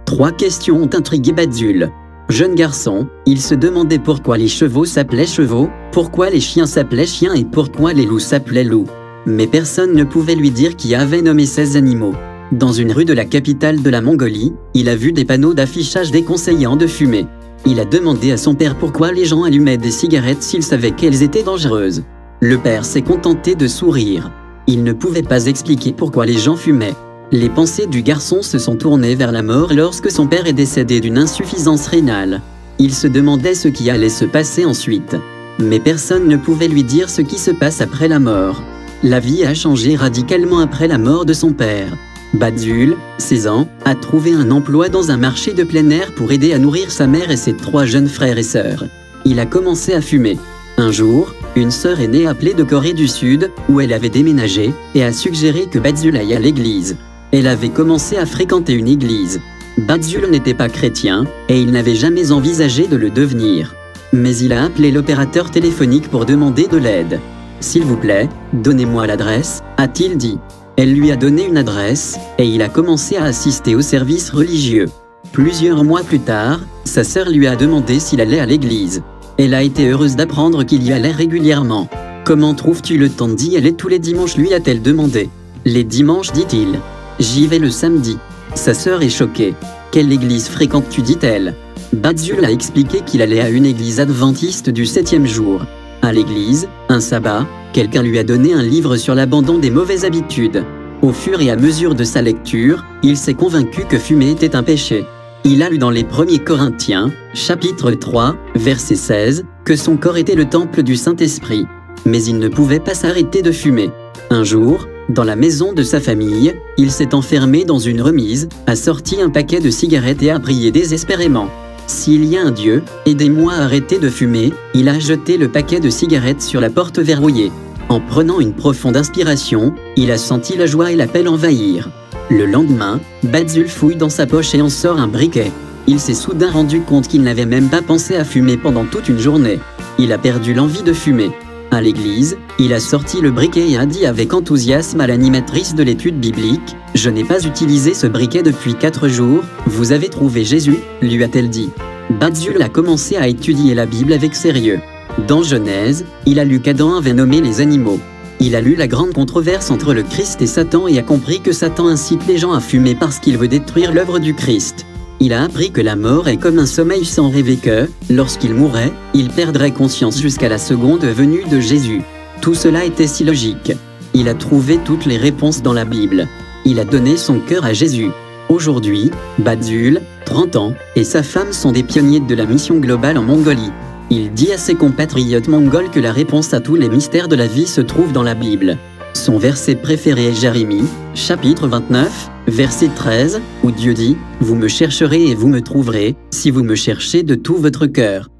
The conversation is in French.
3 questions ont intrigué Badzul. Jeune garçon, il se demandait pourquoi les chevaux s'appelaient chevaux, pourquoi les chiens s'appelaient chiens et pourquoi les loups s'appelaient loups. Mais personne ne pouvait lui dire qui avait nommé ces animaux. Dans une rue de la capitale de la Mongolie, il a vu des panneaux d'affichage déconseillant de fumer. Il a demandé à son père pourquoi les gens allumaient des cigarettes s'ils savaient qu'elles étaient dangereuses. Le père s'est contenté de sourire. Il ne pouvait pas expliquer pourquoi les gens fumaient. Les pensées du garçon se sont tournées vers la mort lorsque son père est décédé d'une insuffisance rénale. Il se demandait ce qui allait se passer ensuite. Mais personne ne pouvait lui dire ce qui se passe après la mort. La vie a changé radicalement après la mort de son père. Badzul, 16 ans, a trouvé un emploi dans un marché de plein air pour aider à nourrir sa mère et ses 3 jeunes frères et sœurs. Il a commencé à fumer. Un jour, une sœur aînée appelée de Corée du Sud, où elle avait déménagé, et a suggéré que Badzul aille à l'église. Elle avait commencé à fréquenter une église. Badzul n'était pas chrétien, et il n'avait jamais envisagé de le devenir. Mais il a appelé l'opérateur téléphonique pour demander de l'aide. « S'il vous plaît, donnez-moi l'adresse », a-t-il dit. Elle lui a donné une adresse, et il a commencé à assister au service religieux. Plusieurs mois plus tard, sa sœur lui a demandé s'il allait à l'église. Elle a été heureuse d'apprendre qu'il y allait régulièrement. « Comment trouves-tu le temps d'y aller tous les dimanches ?» lui a-t-elle demandé. « Les dimanches, dit-il. J'y vais le samedi. » Sa sœur est choquée. « Quelle église fréquentes-tu » dit-elle. Badzul a expliqué qu'il allait à une église adventiste du 7e jour. À l'église, un sabbat, quelqu'un lui a donné un livre sur l'abandon des mauvaises habitudes. Au fur et à mesure de sa lecture, il s'est convaincu que fumer était un péché. Il a lu dans les 1er Corinthiens, chapitre 3, verset 16, que son corps était le temple du Saint-Esprit. Mais il ne pouvait pas s'arrêter de fumer. Un jour, dans la maison de sa famille, il s'est enfermé dans une remise, a sorti un paquet de cigarettes et a prié désespérément. « S'il y a un Dieu, aidez-moi à arrêter de fumer », il a jeté le paquet de cigarettes sur la porte verrouillée. En prenant une profonde inspiration, il a senti la joie et la paix l'envahir. Le lendemain, Badzul fouille dans sa poche et en sort un briquet. Il s'est soudain rendu compte qu'il n'avait même pas pensé à fumer pendant toute une journée. Il a perdu l'envie de fumer. À l'église, il a sorti le briquet et a dit avec enthousiasme à l'animatrice de l'étude biblique « Je n'ai pas utilisé ce briquet depuis 4 jours, vous avez trouvé Jésus ?» lui a-t-elle dit. Badzul a commencé à étudier la Bible avec sérieux. Dans Genèse, il a lu qu'Adam avait nommé les animaux. Il a lu la grande controverse entre le Christ et Satan et a compris que Satan incite les gens à fumer parce qu'il veut détruire l'œuvre du Christ. Il a appris que la mort est comme un sommeil sans rêver que, lorsqu'il mourrait, il perdrait conscience jusqu'à la seconde venue de Jésus. Tout cela était si logique. Il a trouvé toutes les réponses dans la Bible. Il a donné son cœur à Jésus. Aujourd'hui, Badzul, 30 ans, et sa femme sont des pionniers de la mission globale en Mongolie. Il dit à ses compatriotes mongols que la réponse à tous les mystères de la vie se trouve dans la Bible. Son verset préféré est Jérémie, chapitre 29, verset 13, où Dieu dit « Vous me chercherez et vous me trouverez, si vous me cherchez de tout votre cœur. »